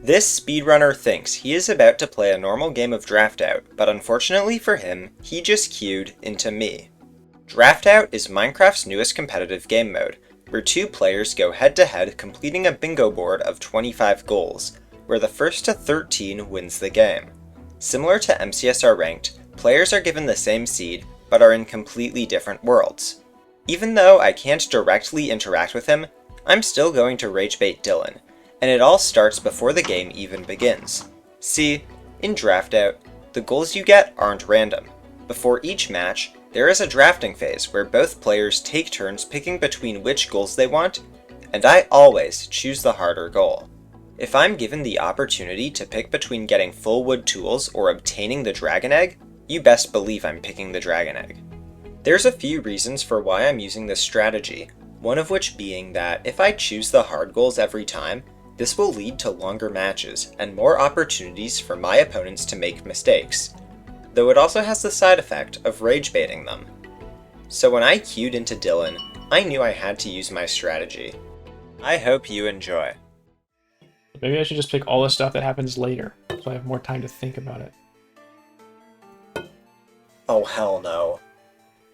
This speedrunner thinks he is about to play a normal game of draftout, but unfortunately for him, he just queued into me. Draftout is Minecraft's newest competitive game mode, where two players go head-to-head completing a bingo board of 25 goals, where the first to 13 wins the game. Similar to mcsr Ranked, players are given the same seed, but are in completely different worlds. Even though I can't directly interact with him, I'm still going to Ragebait Dylan, and it all starts before the game even begins. See, in draftout, the goals you get aren't random. Before each match, there is a drafting phase where both players take turns picking between which goals they want, and I always choose the harder goal. If I'm given the opportunity to pick between getting full wood tools or obtaining the dragon egg, you best believe I'm picking the dragon egg. There's a few reasons for why I'm using this strategy, one of which being that if I choose the hard goals every time, this will lead to longer matches and more opportunities for my opponents to make mistakes, though it also has the side effect of rage baiting them. So when I queued into Dylan, I knew I had to use my strategy. I hope you enjoy. Maybe I should just pick all the stuff that happens later, so I have more time to think about it. Oh hell no.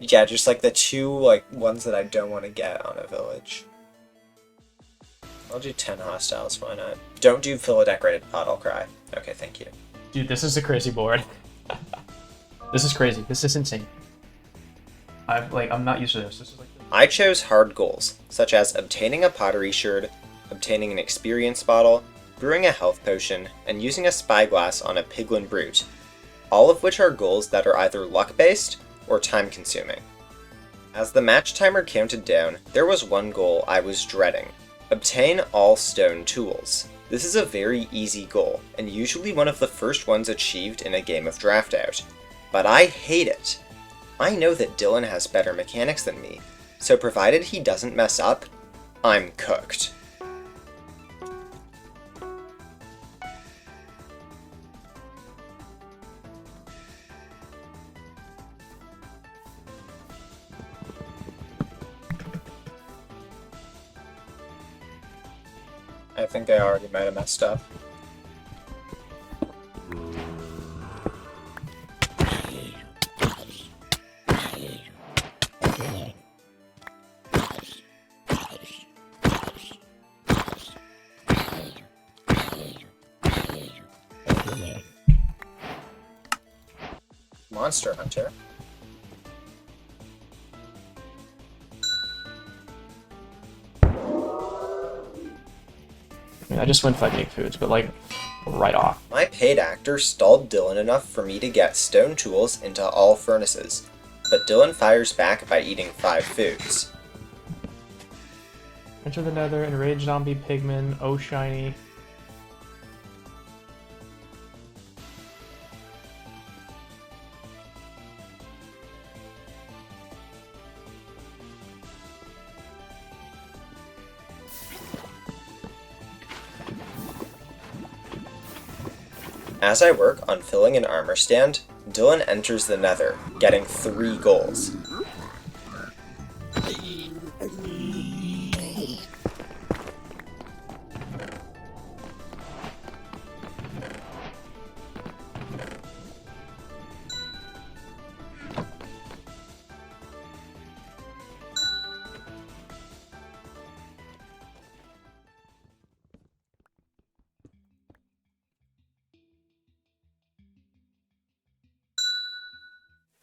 Yeah, just like the two ones that I don't want to get on a village. I'll do 10 hostiles, why not? Don't do fill a decorated pot, I'll cry. Okay, thank you. Dude, this is a crazy board. This is crazy. This is insane. I'm not used to this. This is like. I chose hard goals, such as obtaining a pottery sherd, obtaining an experience bottle, brewing a health potion, and using a spyglass on a piglin brute, all of which are goals that are either luck-based or time-consuming. As the match timer counted down, there was one goal I was dreading. Obtain all stone tools. This is a very easy goal, and usually one of the first ones achieved in a game of draftout. But I hate it. I know that Dylan has better mechanics than me, so provided he doesn't mess up, I'm cooked. I think I already might have messed up. Monster Hunter. I just went 5 unique foods, but like, right off. My paid actor stalled Dylan enough for me to get stone tools into all furnaces, but Dylan fires back by eating 5 foods. Enter the nether, enrage zombie pigman, oh shiny. As I work on filling an armor stand, Dylan enters the nether, getting 3 goals.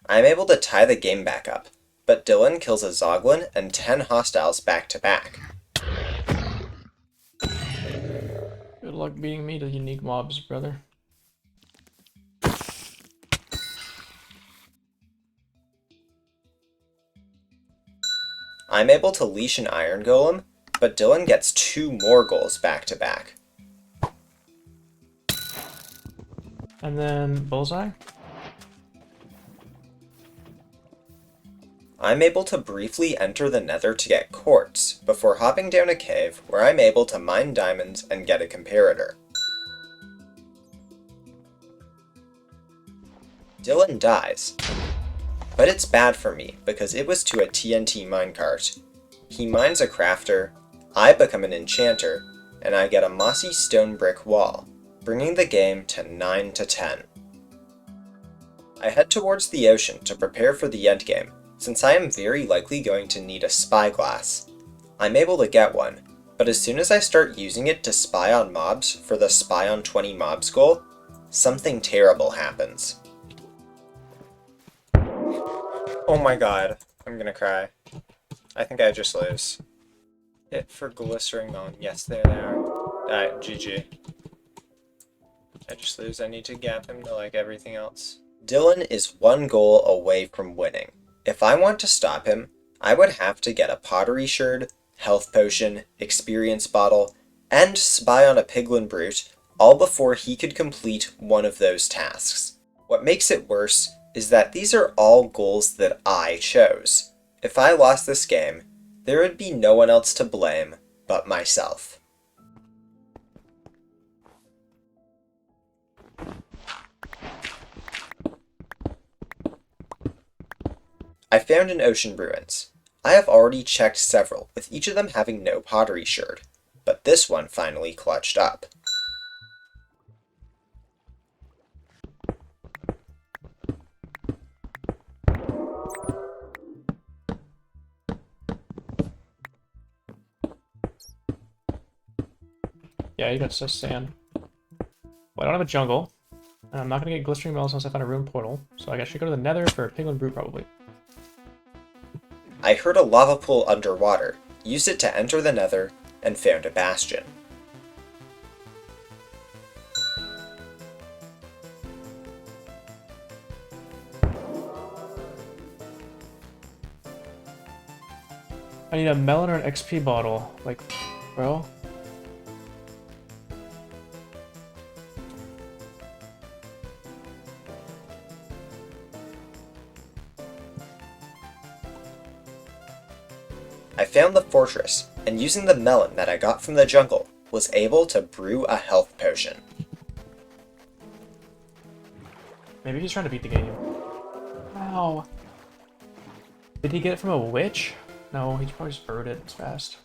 I'm able to tie the game back up, but Dylan kills a Zoglin and 10 hostiles back to back. Good luck beating me to unique mobs, brother. I'm able to leash an iron golem, but Dylan gets 2 more goals back to back. And then bullseye? I'm able to briefly enter the nether to get quartz, before hopping down a cave where I'm able to mine diamonds and get a comparator. Dylan dies. But it's bad for me, because it was to a TNT minecart. He mines a crafter, I become an enchanter, and I get a mossy stone brick wall, bringing the game to 9-10. I head towards the ocean to prepare for the endgame, since I am very likely going to need a spyglass. I'm able to get one, but as soon as I start using it to spy on mobs for the spy on 20 mobs goal, something terrible happens. Oh my god, I'm gonna cry. I think I just lose. Hit for glistering melon. Yes, there they are. Alright, GG. I just lose. I need to gap him to like everything else. Dylan is one goal away from winning. If I want to stop him, I would have to get a pottery sherd, health potion, experience bottle, and spy on a piglin brute, all before he could complete one of those tasks. What makes it worse is that these are all goals that I chose. If I lost this game, there would be no one else to blame but myself. I found an ocean ruins. I have already checked several, with each of them having no pottery sherd, but this one finally clutched up. Yeah, you got just sand. Well, I don't have a jungle, and I'm not gonna get glistering melons unless I find a ruined portal, so I should go to the nether for a piglin brute probably. I heard a lava pool underwater, used it to enter the nether, and found a bastion. I need a melon or an XP bottle. Like, bro. I found the fortress, and using the melon that I got from the jungle, was able to brew a health potion. Maybe he's trying to beat the game. Wow. Did he get it from a witch? No, he probably just brewed it. It's fast.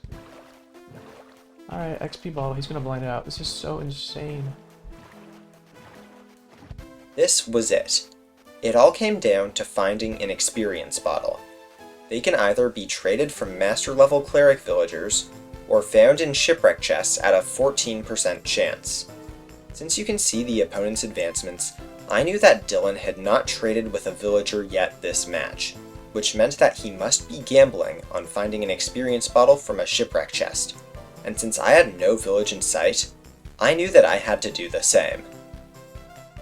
Alright, XP bottle. He's gonna blind out. This is so insane. This was it. It all came down to finding an experience bottle. They can either be traded from master level cleric villagers, or found in shipwreck chests at a 14% chance. Since you can see the opponent's advancements, I knew that Dylan had not traded with a villager yet this match, which meant that he must be gambling on finding an experience bottle from a shipwreck chest, and since I had no village in sight, I knew that I had to do the same.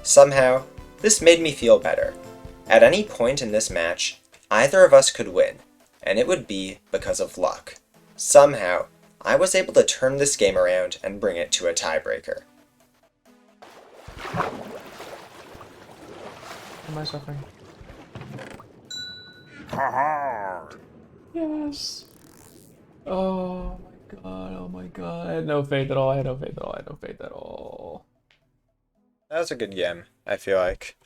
Somehow, this made me feel better. At any point in this match, either of us could win, and it would be because of luck. Somehow, I was able to turn this game around and bring it to a tiebreaker. Am I suffering? Yes! Oh my god, oh my god. I had no faith at all, I had no faith at all, I had no faith at all. That was a good game, I feel like.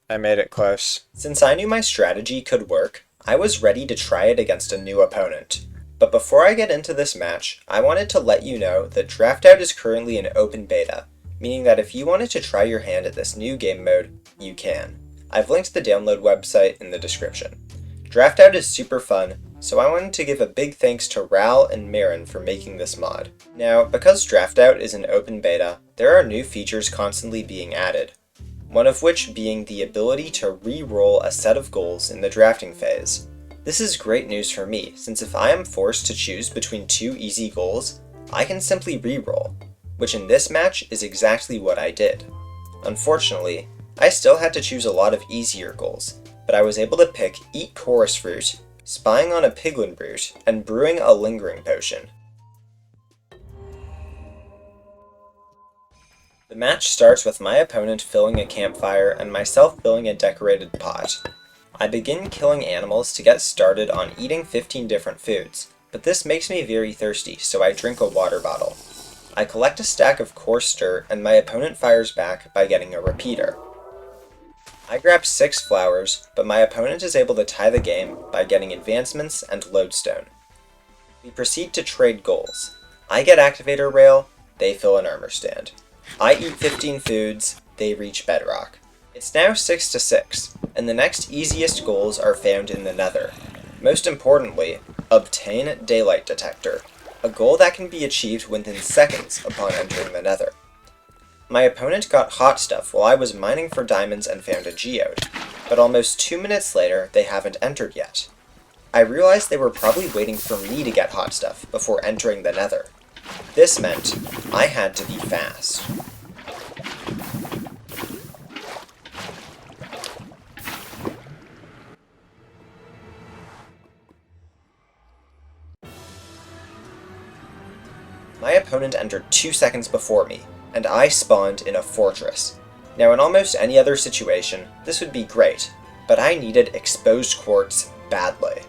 I made it close. Since I knew my strategy could work, I was ready to try it against a new opponent. But before I get into this match, I wanted to let you know that draftout is currently in open beta, meaning that if you wanted to try your hand at this new game mode, you can. I've linked the download website in the description. Draftout is super fun, so I wanted to give a big thanks to Ral and Marin for making this mod. Now, because draftout is in open beta, there are new features constantly being added, one of which being the ability to re-roll a set of goals in the drafting phase. This is great news for me, since if I am forced to choose between two easy goals, I can simply re-roll, which in this match is exactly what I did. Unfortunately, I still had to choose a lot of easier goals, but I was able to pick Eat Chorus Fruit, spying on a piglin brute, and brewing a lingering potion. The match starts with my opponent filling a campfire and myself filling a decorated pot. I begin killing animals to get started on eating 15 different foods, but this makes me very thirsty, so I drink a water bottle. I collect a stack of coarse dirt and my opponent fires back by getting a repeater. I grab 6 flowers, but my opponent is able to tie the game by getting advancements and lodestone. We proceed to trade goals. I get activator rail, they fill an armor stand. I eat 15 foods, they reach bedrock. It's now 6 to 6, and the next easiest goals are found in the Nether. Most importantly, obtain Daylight Detector, a goal that can be achieved within seconds upon entering the Nether. My opponent got hot stuff while I was mining for diamonds and found a geode, but almost 2 minutes later they haven't entered yet. I realized they were probably waiting for me to get hot stuff before entering the Nether. This meant I had to be fast. My opponent entered 2 seconds before me, and I spawned in a fortress. Now in almost any other situation, this would be great, but I needed exposed quartz badly.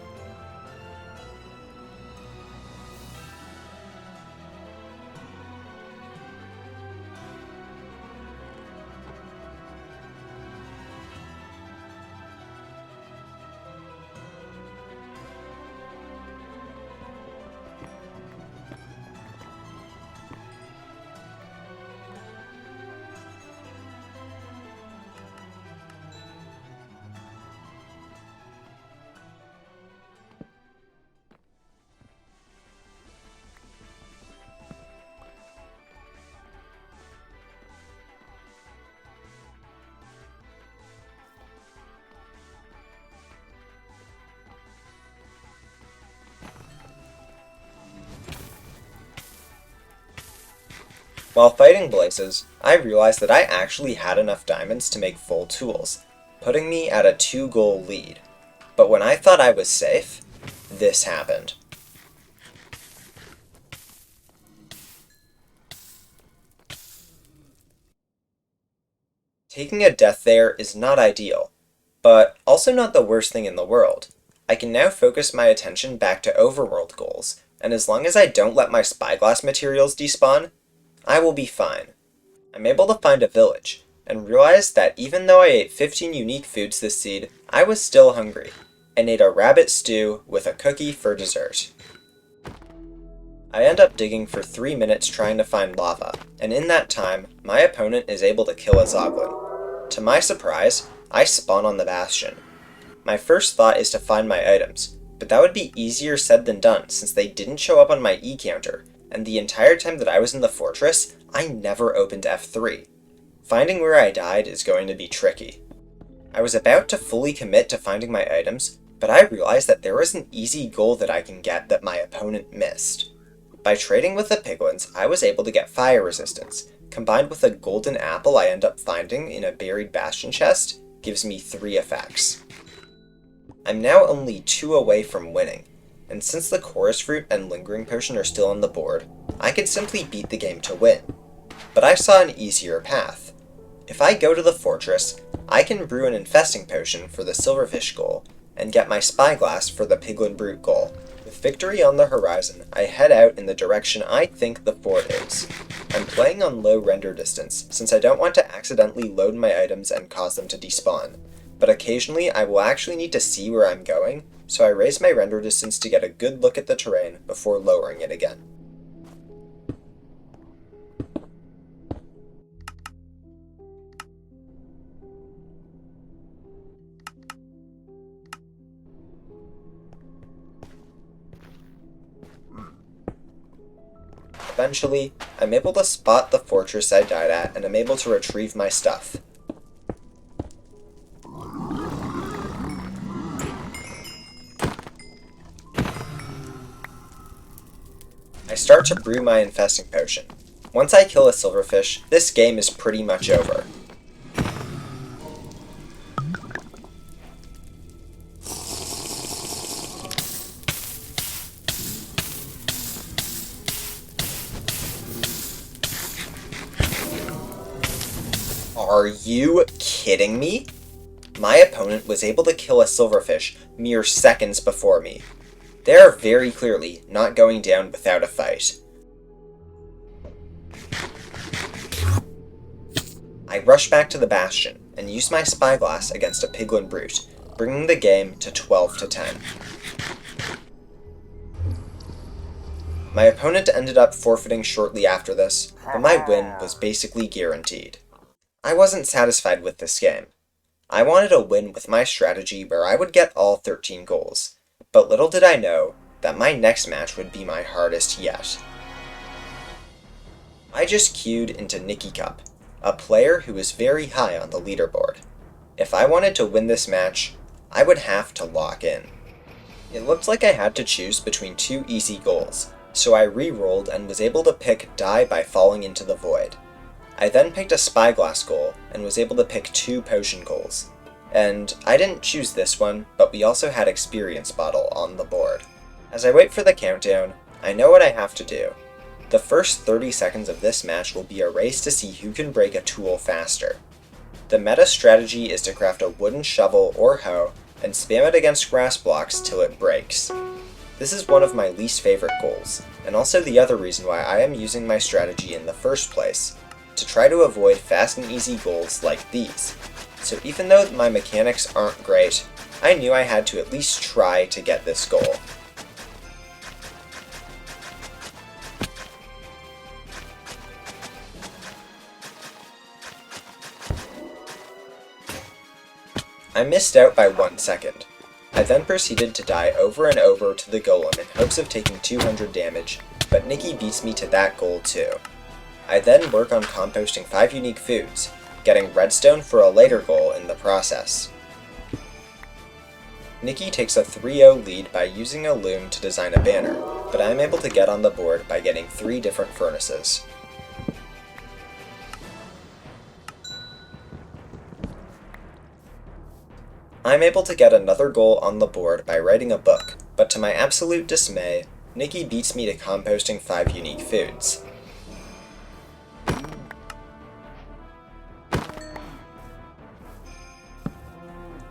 While fighting Blazes, I realized that I actually had enough diamonds to make full tools, putting me at a 2-goal lead. But when I thought I was safe, this happened. Taking a death there is not ideal, but also not the worst thing in the world. I can now focus my attention back to overworld goals, and as long as I don't let my spyglass materials despawn, I will be fine. I'm able to find a village, and realize that even though I ate 15 unique foods this seed, I was still hungry, and ate a rabbit stew with a cookie for dessert. I end up digging for 3 minutes trying to find lava, and in that time, my opponent is able to kill a Zoglin. To my surprise, I spawn on the bastion. My first thought is to find my items, but that would be easier said than done since they didn't show up on my E counter, and the entire time that I was in the fortress, I never opened F3. Finding where I died is going to be tricky. I was about to fully commit to finding my items, but I realized that there was an easy goal that I can get that my opponent missed. By trading with the piglins, I was able to get fire resistance, combined with a golden apple I end up finding in a buried bastion chest, gives me 3 effects. I'm now only 2 away from winning, and since the chorus fruit and lingering potion are still on the board, I could simply beat the game to win. But I saw an easier path. If I go to the fortress, I can brew an infesting potion for the silverfish goal, and get my spyglass for the piglin brute goal. With victory on the horizon, I head out in the direction I think the fort is. I'm playing on low render distance, since I don't want to accidentally load my items and cause them to despawn, but occasionally I will actually need to see where I'm going, so I raise my render distance to get a good look at the terrain before lowering it again. Eventually, I'm able to spot the fortress I died at and I'm able to retrieve my stuff. I start to brew my infesting potion. Once I kill a silverfish, this game is pretty much over. Are you kidding me? My opponent was able to kill a silverfish mere seconds before me. They are very clearly not going down without a fight. I rush back to the bastion and use my spyglass against a piglin brute, bringing the game to 12 to 10. My opponent ended up forfeiting shortly after this, but my win was basically guaranteed. I wasn't satisfied with this game. I wanted a win with my strategy where I would get all 13 goals, but little did I know that my next match would be my hardest yet. I just queued into Nicky Cup, a player who was very high on the leaderboard. If I wanted to win this match, I would have to lock in. It looked like I had to choose between two easy goals, so I re-rolled and was able to pick Die by falling into the void. I then picked a Spyglass goal and was able to pick 2 potion goals. And I didn't choose this one, but we also had Experience Bottle on the board. As I wait for the countdown, I know what I have to do. The first 30 seconds of this match will be a race to see who can break a tool faster. The meta strategy is to craft a wooden shovel or hoe and spam it against grass blocks till it breaks. This is one of my least favorite goals, and also the other reason why I am using my strategy in the first place, to try to avoid fast and easy goals like these. So even though my mechanics aren't great, I knew I had to at least try to get this goal. I missed out by 1 second. I then proceeded to die over and over to the golem in hopes of taking 200 damage, but Nicky beats me to that goal too. I then work on composting 5 unique foods, getting redstone for a later goal in the process. Nicky takes a 3-0 lead by using a loom to design a banner, but I am able to get on the board by getting 3 different furnaces. I'm able to get another goal on the board by writing a book, but to my absolute dismay, Nicky beats me to composting 5 unique foods.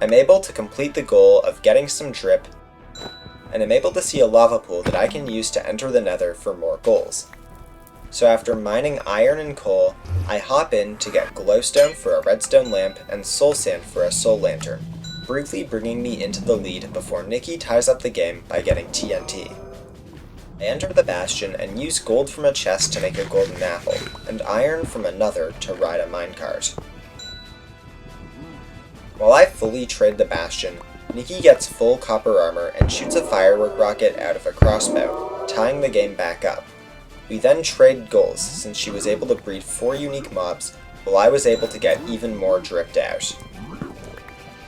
I'm able to complete the goal of getting some drip, and I'm able to see a lava pool that I can use to enter the nether for more goals. So after mining iron and coal, I hop in to get glowstone for a redstone lamp and soul sand for a soul lantern, briefly bringing me into the lead before Nicky ties up the game by getting TNT. I enter the bastion and use gold from a chest to make a golden apple, and iron from another to ride a minecart. While I fully trade the bastion, Nicky gets full copper armor and shoots a firework rocket out of a crossbow, tying the game back up. We then trade goals since she was able to breed 4 unique mobs, while I was able to get even more dripped out.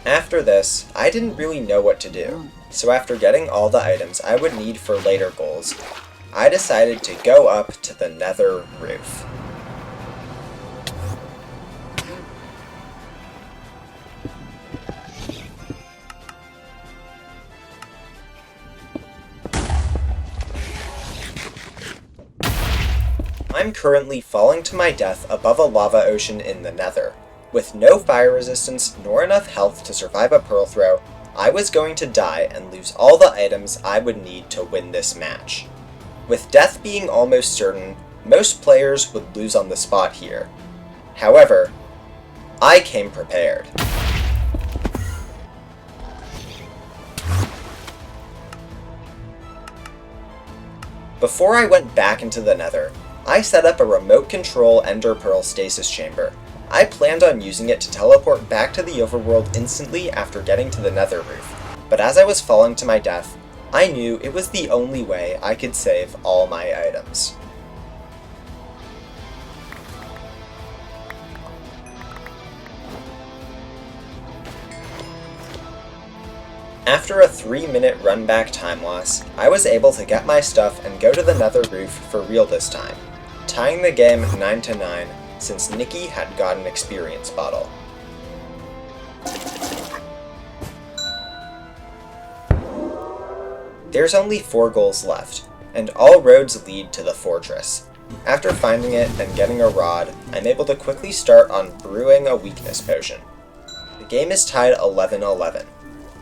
After this, I didn't really know what to do, so after getting all the items I would need for later goals, I decided to go up to the nether roof. I'm currently falling to my death above a lava ocean in the nether. With no fire resistance nor enough health to survive a pearl throw, I was going to die and lose all the items I would need to win this match. With death being almost certain, most players would lose on the spot here. However, I came prepared. Before I went back into the nether, I set up a remote control ender pearl stasis chamber. I planned on using it to teleport back to the overworld instantly after getting to the nether roof, but as I was falling to my death, I knew it was the only way I could save all my items. After a 3-minute run back time loss, I was able to get my stuff and go to the nether roof for real this time, tying the game 9-9 since Nicky had got an experience bottle. There's only 4 goals left, and all roads lead to the fortress. After finding it and getting a rod, I'm able to quickly start on brewing a weakness potion. The game is tied 11-11.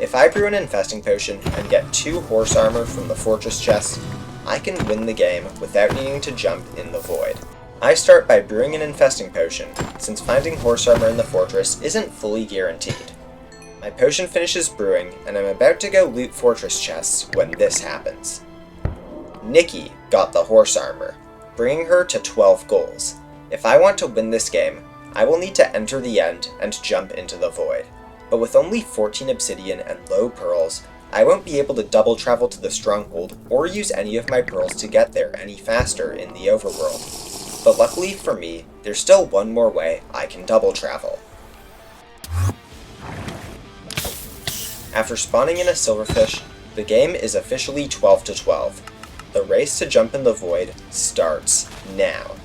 If I brew an infesting potion and get 2 horse armor from the fortress chest, I can win the game without needing to jump in the void. I start by brewing an infesting potion, since finding horse armor in the fortress isn't fully guaranteed. My potion finishes brewing, and I'm about to go loot fortress chests when this happens. Nikki got the horse armor, bringing her to 12 goals. If I want to win this game, I will need to enter the end and jump into the void. But with only 14 obsidian and low pearls, I won't be able to double travel to the stronghold or use any of my pearls to get there any faster in the overworld. But luckily for me, there's still one more way I can double travel. After spawning in a silverfish, the game is officially 12 to 12. The race to jump in the void starts now.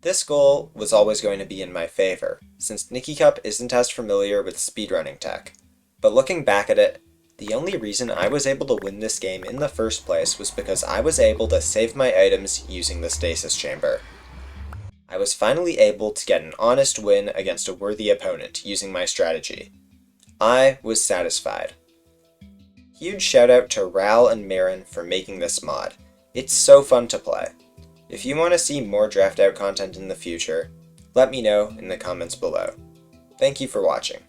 This goal was always going to be in my favor, since Nikki Cup isn't as familiar with speedrunning tech. But looking back at it, the only reason I was able to win this game in the first place was because I was able to save my items using the stasis chamber. I was finally able to get an honest win against a worthy opponent using my strategy. I was satisfied. Huge shout out to Ral and Marin for making this mod. It's so fun to play. If you want to see more draft out content in the future, let me know in the comments below. Thank you for watching.